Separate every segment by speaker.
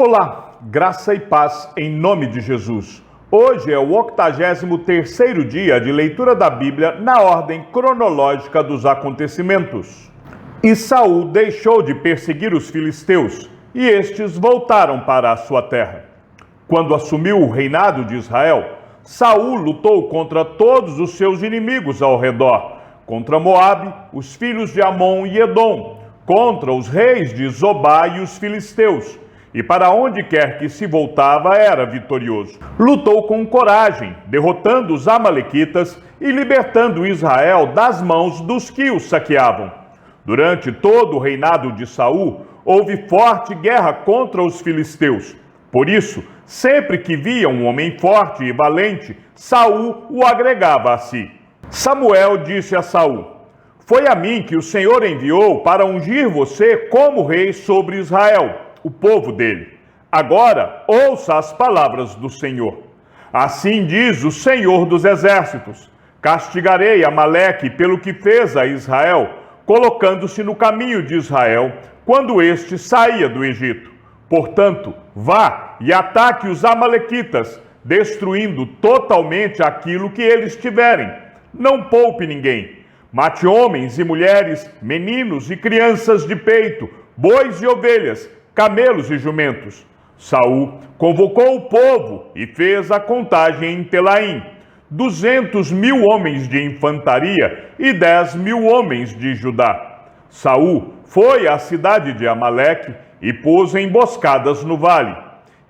Speaker 1: Olá, graça e paz em nome de Jesus. Hoje é o 83º dia de leitura da Bíblia na ordem cronológica dos acontecimentos. E Saul deixou de perseguir os filisteus, e estes voltaram para a sua terra. Quando assumiu o reinado de Israel, Saul lutou contra todos os seus inimigos ao redor, contra Moabe, os filhos de Amon e Edom, contra os reis de Zobá e os filisteus, e para onde quer que se voltava era vitorioso. Lutou com coragem, derrotando os amalequitas e libertando Israel das mãos dos que o saqueavam. Durante todo o reinado de Saul, houve forte guerra contra os filisteus. Por isso, sempre que via um homem forte e valente, Saul o agregava a si. Samuel disse a Saul: "Foi a mim que o Senhor enviou para ungir você como rei sobre Israel, o povo dele. Agora, ouça as palavras do Senhor. Assim diz o Senhor dos Exércitos: castigarei Amaleque pelo que fez a Israel, colocando-se no caminho de Israel, quando este saía do Egito. Portanto, vá e ataque os amalequitas, destruindo totalmente aquilo que eles tiverem. Não poupe ninguém. Mate homens e mulheres, meninos e crianças de peito, bois e ovelhas, camelos e jumentos." Saul convocou o povo e fez a contagem em Telaim: 200.000 homens de infantaria e 10.000 homens de Judá. Saul foi à cidade de Amaleque e pôs emboscadas no vale.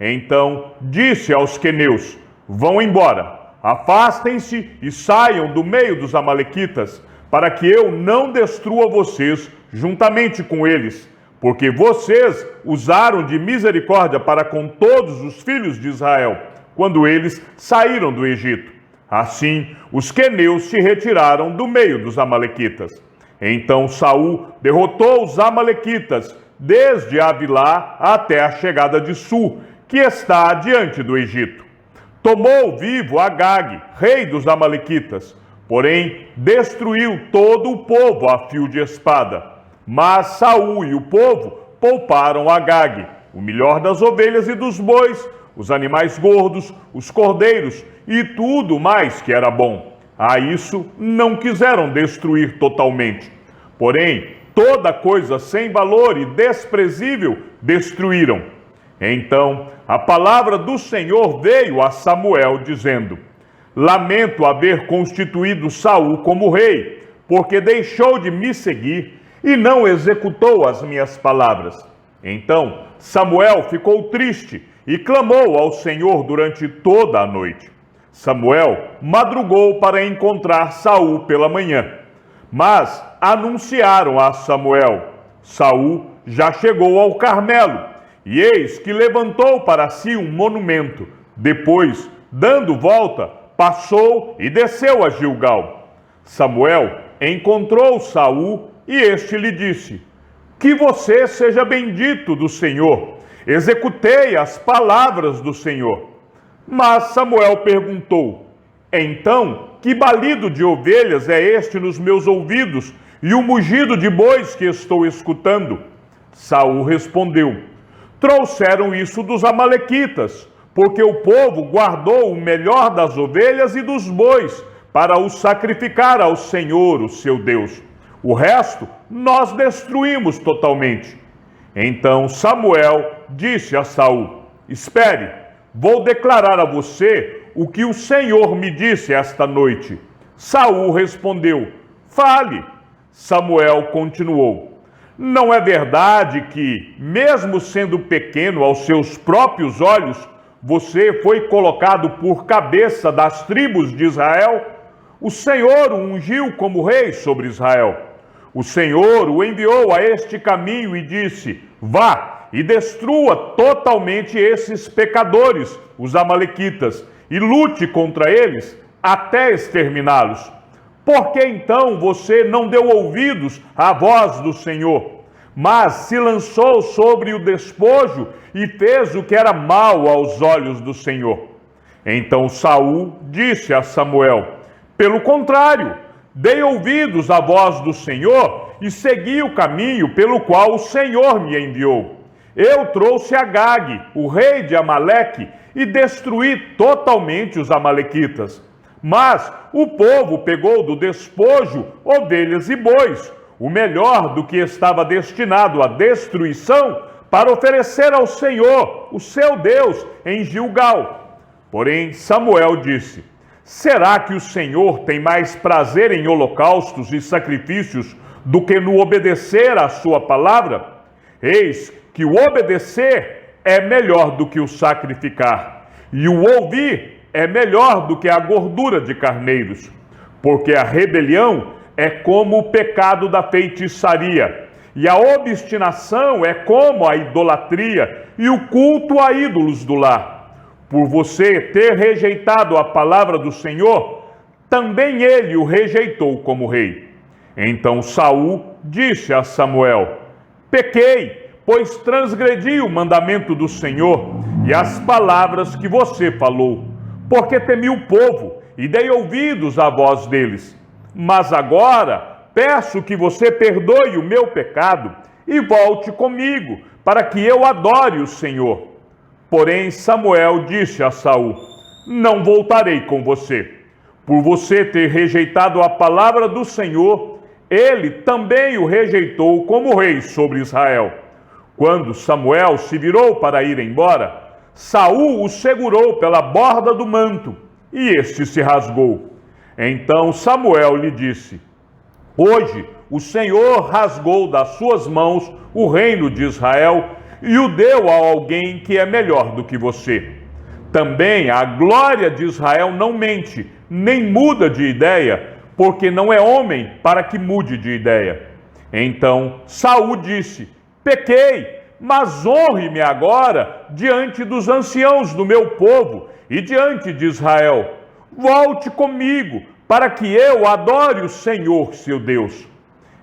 Speaker 1: Então disse aos queneus: "Vão embora, afastem-se e saiam do meio dos amalequitas, para que eu não destrua vocês juntamente com eles, porque vocês usaram de misericórdia para com todos os filhos de Israel, quando eles saíram do Egito." Assim, os queneus se retiraram do meio dos amalequitas. Então Saul derrotou os amalequitas, desde Avilá até a chegada de Sur, que está diante do Egito. Tomou vivo Agag, rei dos amalequitas, porém destruiu todo o povo a fio de espada. Mas Saul e o povo pouparam Agag, o melhor das ovelhas e dos bois, os animais gordos, os cordeiros e tudo mais que era bom. A isso não quiseram destruir totalmente. Porém, toda coisa sem valor e desprezível destruíram. Então, a palavra do Senhor veio a Samuel, dizendo: "Lamento haver constituído Saul como rei, porque deixou de me seguir e não executou as minhas palavras." Então Samuel ficou triste e clamou ao Senhor durante toda a noite. Samuel madrugou para encontrar Saul pela manhã, mas anunciaram a Samuel: "Saul já chegou ao Carmelo, e eis que levantou para si um monumento. Depois, dando volta, passou e desceu a Gilgal." Samuel encontrou Saul e este lhe disse: "Que você seja bendito do Senhor. Executei as palavras do Senhor." Mas Samuel perguntou: "Então, que balido de ovelhas é este nos meus ouvidos e o mugido de bois que estou escutando?" Saul respondeu: "Trouxeram isso dos amalequitas, porque o povo guardou o melhor das ovelhas e dos bois para o sacrificar ao Senhor, o seu Deus. O resto nós destruímos totalmente." Então Samuel disse a Saul: "Espere, vou declarar a você o que o Senhor me disse esta noite." Saul respondeu: "Fale." Samuel continuou: "Não é verdade que, mesmo sendo pequeno aos seus próprios olhos, você foi colocado por cabeça das tribos de Israel? O Senhor o ungiu como rei sobre Israel. O Senhor o enviou a este caminho e disse: vá e destrua totalmente esses pecadores, os amalequitas, e lute contra eles até exterminá-los. Por que então você não deu ouvidos à voz do Senhor, mas se lançou sobre o despojo e fez o que era mal aos olhos do Senhor?" Então Saul disse a Samuel: "Pelo contrário, dei ouvidos à voz do Senhor e segui o caminho pelo qual o Senhor me enviou. eu trouxe Agag, o rei de Amaleque, e destruí totalmente os amalequitas. Mas o povo pegou do despojo ovelhas e bois, o melhor do que estava destinado à destruição, para oferecer ao Senhor, o seu Deus, em Gilgal. Porém, Samuel disse: será que o Senhor tem mais prazer em holocaustos e sacrifícios do que no obedecer à sua palavra? Eis que o obedecer é melhor do que o sacrificar, e o ouvir é melhor do que a gordura de carneiros, porque a rebelião é como o pecado da feitiçaria, e a obstinação é como a idolatria e o culto a ídolos do lar. Por você ter rejeitado a palavra do Senhor, também ele o rejeitou como rei. Então Saul disse a Samuel: pequei, pois transgredi o mandamento do Senhor e as palavras que você falou, porque temi o povo e dei ouvidos à voz deles. Mas agora peço que você perdoe o meu pecado e volte comigo, para que eu adore o Senhor. Porém Samuel disse a Saul: não voltarei com você. Por você ter rejeitado a palavra do Senhor, ele também o rejeitou como rei sobre Israel. Quando Samuel se virou para ir embora, Saul o segurou pela borda do manto, e este se rasgou. Então Samuel lhe disse: hoje o Senhor rasgou das suas mãos o reino de Israel e o deu a alguém que é melhor do que você. Também a glória de Israel não mente, nem muda de ideia, porque não é homem para que mude de ideia. Então Saul disse: pequei, mas honre-me agora diante dos anciãos do meu povo e diante de Israel. Volte comigo, para que eu adore o Senhor, seu Deus.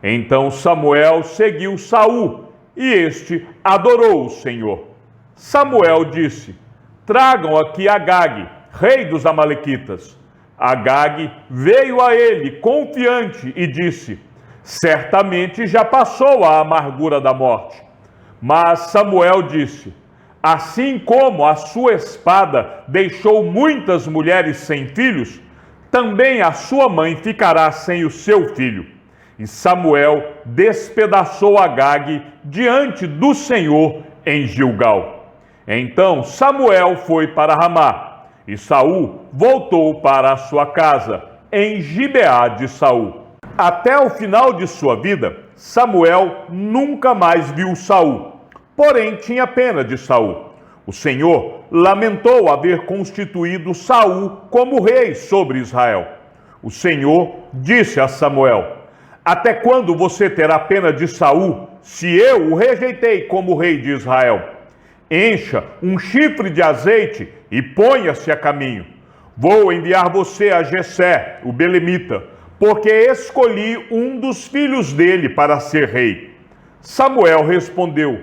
Speaker 1: Então Samuel seguiu Saul, e este adorou o Senhor. Samuel disse: tragam aqui Agag, rei dos amalequitas. Agag veio a ele confiante e disse: certamente já passou a amargura da morte. Mas Samuel disse: assim como a sua espada deixou muitas mulheres sem filhos, também a sua mãe ficará sem o seu filho. E Samuel despedaçou Agag diante do Senhor em Gilgal. Então Samuel foi para Ramá, e Saul voltou para a sua casa, em Gibeá de Saul. Até o final de sua vida, Samuel nunca mais viu Saul, porém tinha pena de Saul. O Senhor lamentou haver constituído Saul como rei sobre Israel. O Senhor disse a Samuel: até quando você terá pena de Saul, se eu o rejeitei como rei de Israel? Encha um chifre de azeite e ponha-se a caminho. Vou enviar você a Jessé, o belemita, porque escolhi um dos filhos dele para ser rei. Samuel respondeu: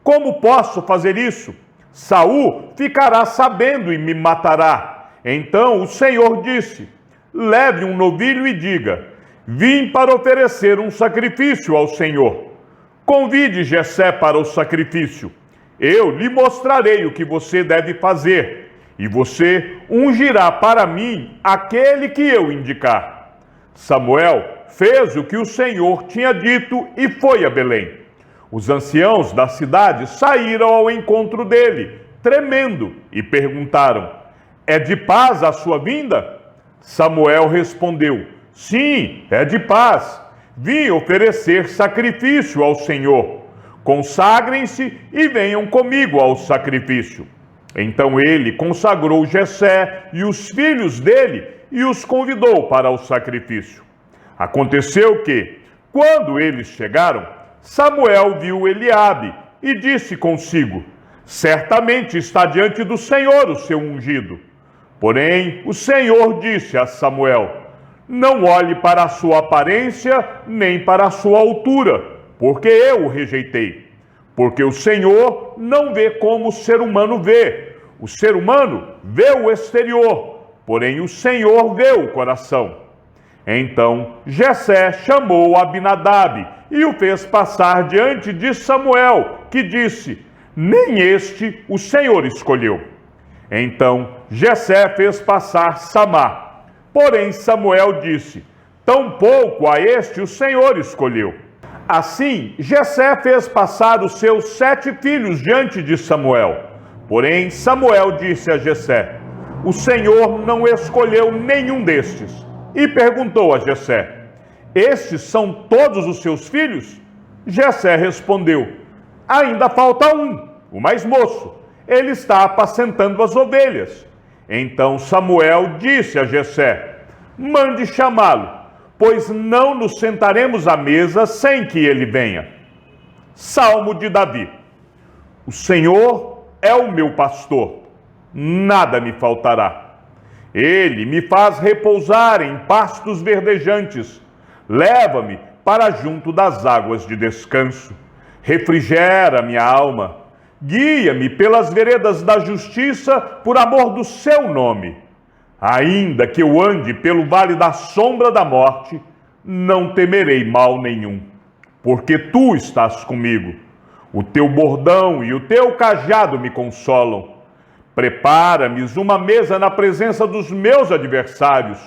Speaker 1: como posso fazer isso? Saul ficará sabendo e me matará. Então o Senhor disse: leve um novilho e diga: vim para oferecer um sacrifício ao Senhor. Convide Jessé para o sacrifício. Eu lhe mostrarei o que você deve fazer, e você ungirá para mim aquele que eu indicar. Samuel fez o que o Senhor tinha dito e foi a Belém. Os anciãos da cidade saíram ao encontro dele, tremendo, e perguntaram: é de paz a sua vinda? Samuel respondeu: sim, é de paz. Vim oferecer sacrifício ao Senhor. Consagrem-se e venham comigo ao sacrifício. Então ele consagrou Jessé e os filhos dele e os convidou para o sacrifício. Aconteceu que, quando eles chegaram, Samuel viu Eliabe e disse consigo: certamente está diante do Senhor o seu ungido. Porém, o Senhor disse a Samuel: não olhe para a sua aparência, nem para a sua altura, porque eu o rejeitei. Porque o Senhor não vê como o ser humano vê. O ser humano vê o exterior, porém o Senhor vê o coração. Então Jessé chamou Abinadab e o fez passar diante de Samuel, que disse: nem este o Senhor escolheu. Então Jessé fez passar Samá. Porém Samuel disse: tampouco a este o Senhor escolheu. Assim Jessé fez passar os seus 7 filhos diante de Samuel. Porém Samuel disse a Jessé: o Senhor não escolheu nenhum destes. E perguntou a Jessé: estes são todos os seus filhos? Jessé respondeu: ainda falta um, o mais moço. Ele está apacentando as ovelhas. Então Samuel disse a Jessé: mande chamá-lo, pois não nos sentaremos à mesa sem que ele venha. Salmo de Davi. O Senhor é o meu pastor, nada me faltará. Ele me faz repousar em pastos verdejantes, leva-me para junto das águas de descanso. Refrigera minha alma, guia-me pelas veredas da justiça por amor do seu nome. Ainda que eu ande pelo vale da sombra da morte, não temerei mal nenhum, porque tu estás comigo. O teu bordão e o teu cajado me consolam. Prepara-me uma mesa na presença dos meus adversários.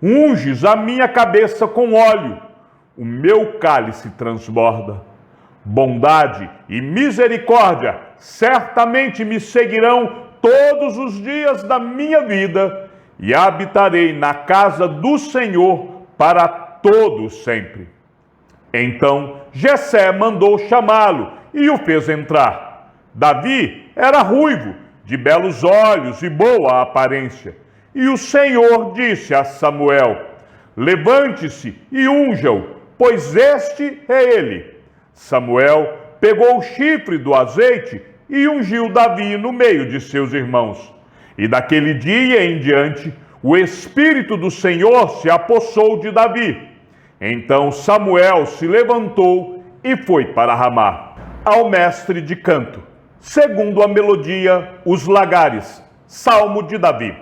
Speaker 1: Unges a minha cabeça com óleo. O meu cálice transborda. Bondade e misericórdia certamente me seguirão todos os dias da minha vida, e habitarei na casa do Senhor para todo sempre. Então Jessé mandou chamá-lo e o fez entrar. Davi era ruivo, de belos olhos e boa aparência. E o Senhor disse a Samuel: levante-se e unja-o, pois este é ele. Samuel pegou o chifre do azeite e ungiu Davi no meio de seus irmãos. E daquele dia em diante, o Espírito do Senhor se apossou de Davi. Então Samuel se levantou e foi para Ramá. Ao mestre de canto, segundo a melodia, os lagares. Salmo de Davi.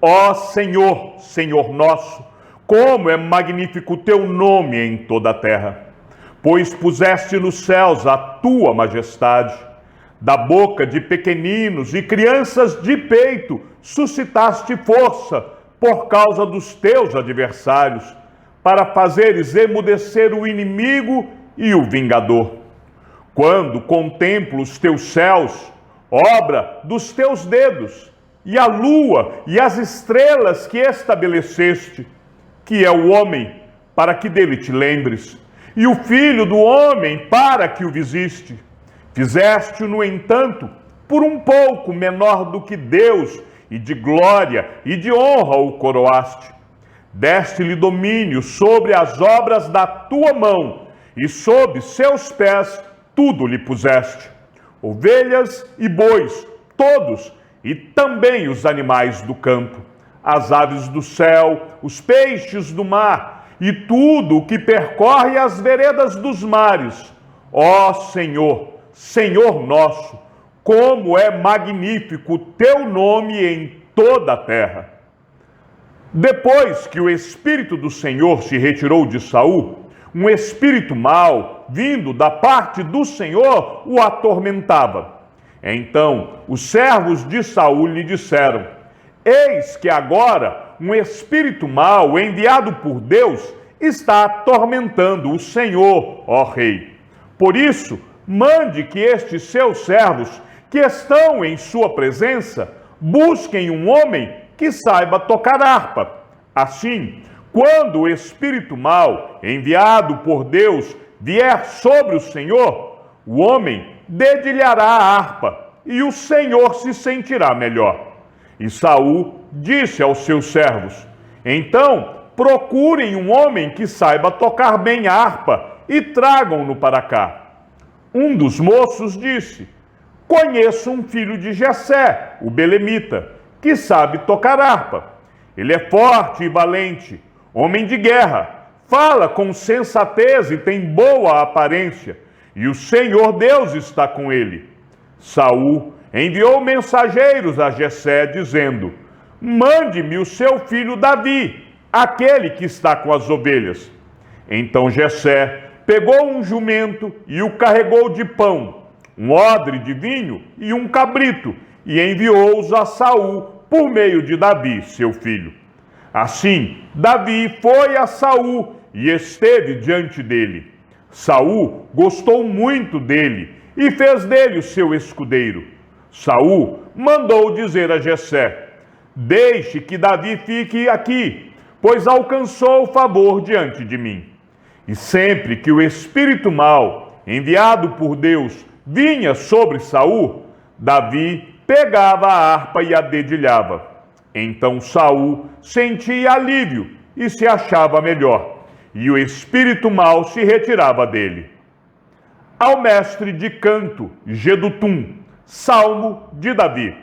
Speaker 1: Ó Senhor, Senhor nosso, como é magnífico o teu nome em toda a terra! Pois puseste nos céus a tua majestade. Da boca de pequeninos e crianças de peito suscitaste força por causa dos teus adversários, para fazeres emudecer o inimigo e o vingador. Quando contemplo os teus céus, obra dos teus dedos, e a lua e as estrelas que estabeleceste, que é o homem, para que dele te lembres, e o filho do homem, para que o visite. Fizeste-o, no entanto, por um pouco menor do que Deus, e de glória e de honra o coroaste. Deste-lhe domínio sobre as obras da tua mão, e sob seus pés tudo lhe puseste. Ovelhas e bois, todos, e também os animais do campo, as aves do céu, os peixes do mar, e tudo o que percorre as veredas dos mares. Ó Senhor, Senhor nosso, como é magnífico o teu nome em toda a terra. Depois que o Espírito do Senhor se retirou de Saul, um espírito mau, vindo da parte do Senhor, o atormentava. Então os servos de Saul lhe disseram: eis que agora um espírito mau, enviado por Deus, está atormentando o Senhor, ó rei. Por isso, mande que estes seus servos, que estão em sua presença, busquem um homem que saiba tocar harpa. Assim, quando o espírito mau, enviado por Deus, vier sobre o Senhor, o homem dedilhará a harpa, e o Senhor se sentirá melhor. E Saul disse aos seus servos: então procurem um homem que saiba tocar bem a harpa, e tragam-no para cá. Um dos moços disse: conheço um filho de Jessé, o belemita, que sabe tocar harpa. Ele é forte e valente, homem de guerra, fala com sensatez e tem boa aparência, e o Senhor Deus está com ele. Saul enviou mensageiros a Jessé, dizendo: mande-me o seu filho Davi, aquele que está com as ovelhas. Então Jessé pegou um jumento e o carregou de pão, um odre de vinho e um cabrito, e enviou-os a Saul por meio de Davi, seu filho. Assim, Davi foi a Saul e esteve diante dele. Saul gostou muito dele e fez dele o seu escudeiro. Saul mandou dizer a Jessé: deixe que Davi fique aqui, pois alcançou favor diante de mim. E sempre que o espírito mau, enviado por Deus, vinha sobre Saul, Davi pegava a harpa e a dedilhava. Então Saul sentia alívio e se achava melhor, e o espírito mau se retirava dele. Ao mestre de canto, Jedutum, salmo de Davi.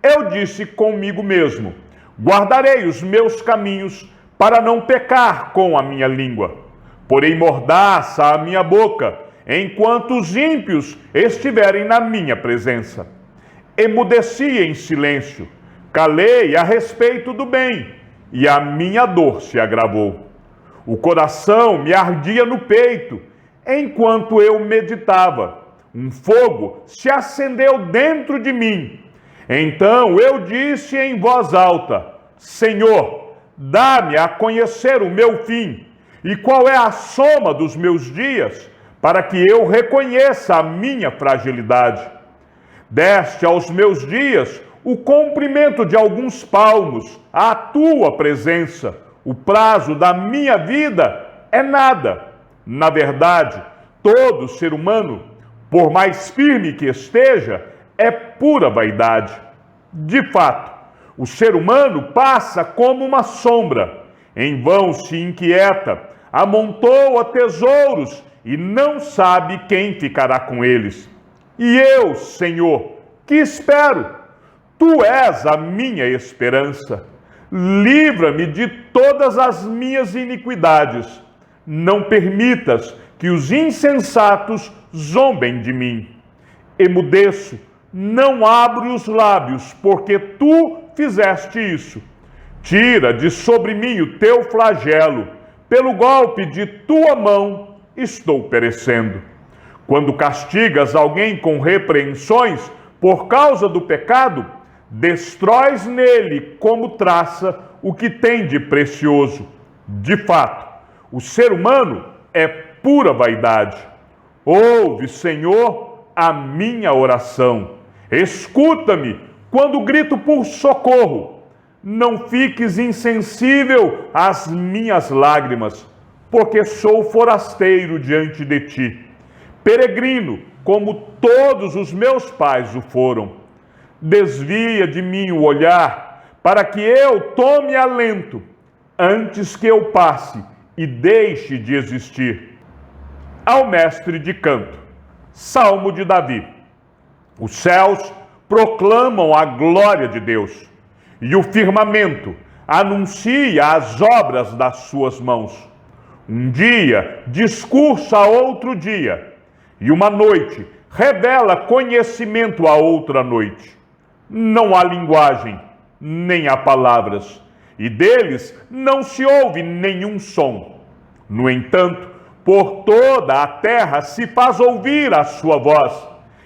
Speaker 1: Eu disse comigo mesmo: guardarei os meus caminhos para não pecar com a minha língua. Porém mordaça a minha boca, enquanto os ímpios estiverem na minha presença. Emudeci em silêncio, calei a respeito do bem, e a minha dor se agravou. O coração me ardia no peito, enquanto eu meditava. Um fogo se acendeu dentro de mim. Então eu disse em voz alta: Senhor, dá-me a conhecer o meu fim, e qual é a soma dos meus dias, para que eu reconheça a minha fragilidade. Deste aos meus dias o comprimento de alguns palmos, à tua presença. O prazo da minha vida é nada. Na verdade, todo ser humano, por mais firme que esteja, é pura vaidade. De fato, o ser humano passa como uma sombra. Em vão se inquieta, amontoa tesouros e não sabe quem ficará com eles. E eu, Senhor, que espero? Tu és a minha esperança. Livra-me de todas as minhas iniquidades. Não permitas que os insensatos zombem de mim. Emudeço, não abro os lábios, porque tu fizeste isso. Tira de sobre mim o teu flagelo. Pelo golpe de tua mão estou perecendo. Quando castigas alguém com repreensões por causa do pecado, destróis nele como traça o que tem de precioso. De fato, o ser humano é pura vaidade. Ouve, Senhor, a minha oração. Escuta-me quando grito por socorro. Não fiques insensível às minhas lágrimas, porque sou forasteiro diante de ti. Peregrino, como todos os meus pais o foram. Desvia de mim o olhar, para que eu tome alento, antes que eu passe e deixe de existir. Ao mestre de canto, salmo de Davi. Os céus proclamam a glória de Deus, e o firmamento anuncia as obras das suas mãos. Um dia discursa a outro dia, e uma noite revela conhecimento a outra noite. Não há linguagem, nem há palavras, e deles não se ouve nenhum som. No entanto, por toda a terra se faz ouvir a sua voz,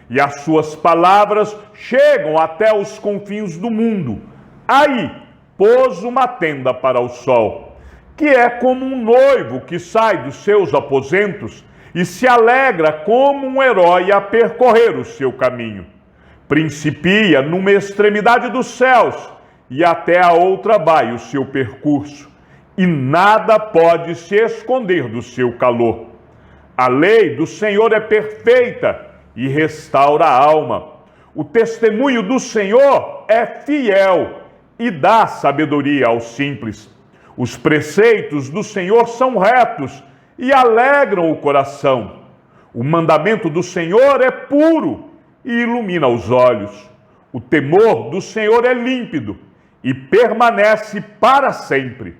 Speaker 1: e as suas palavras chegam até os confins do mundo. Aí pôs uma tenda para o sol, que é como um noivo que sai dos seus aposentos e se alegra como um herói a percorrer o seu caminho. Principia numa extremidade dos céus e até a outra vai o seu percurso, e nada pode se esconder do seu calor. A lei do Senhor é perfeita e restaura a alma. O testemunho do Senhor é fiel e dá sabedoria aos simples. Os preceitos do Senhor são retos e alegram o coração. O mandamento do Senhor é puro e ilumina os olhos. O temor do Senhor é límpido e permanece para sempre.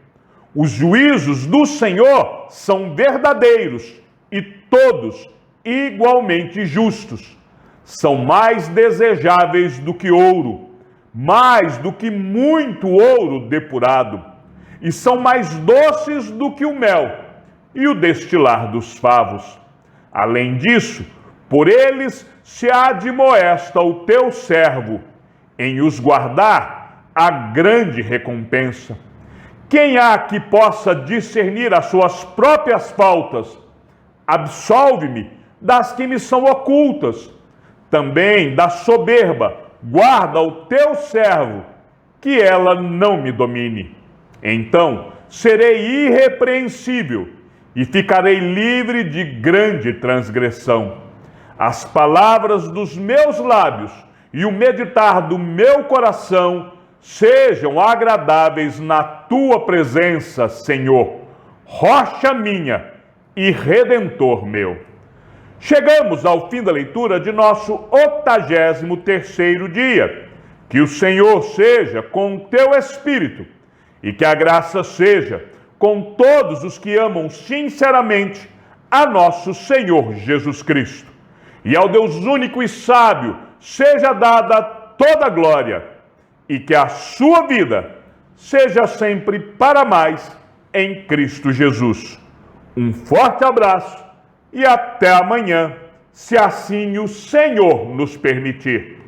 Speaker 1: Os juízos do Senhor são verdadeiros e todos igualmente justos. São mais desejáveis do que ouro, mais do que muito ouro depurado, e são mais doces do que o mel e o destilar dos favos. Além disso, por eles se admoesta o teu servo, em os guardar a grande recompensa. Quem há que possa discernir as suas próprias faltas? Absolve-me das que me são ocultas. Também da soberba, guarda o teu servo, que ela não me domine. Então serei irrepreensível e ficarei livre de grande transgressão. As palavras dos meus lábios e o meditar do meu coração sejam agradáveis na tua presença, Senhor, rocha minha e redentor meu. Chegamos ao fim da leitura de nosso 83º dia. Que o Senhor seja com o teu espírito e que a graça seja com todos os que amam sinceramente a nosso Senhor Jesus Cristo. E ao Deus único e sábio seja dada toda a glória e que a sua vida seja sempre para mais em Cristo Jesus. Um forte abraço e até amanhã, se assim o Senhor nos permitir.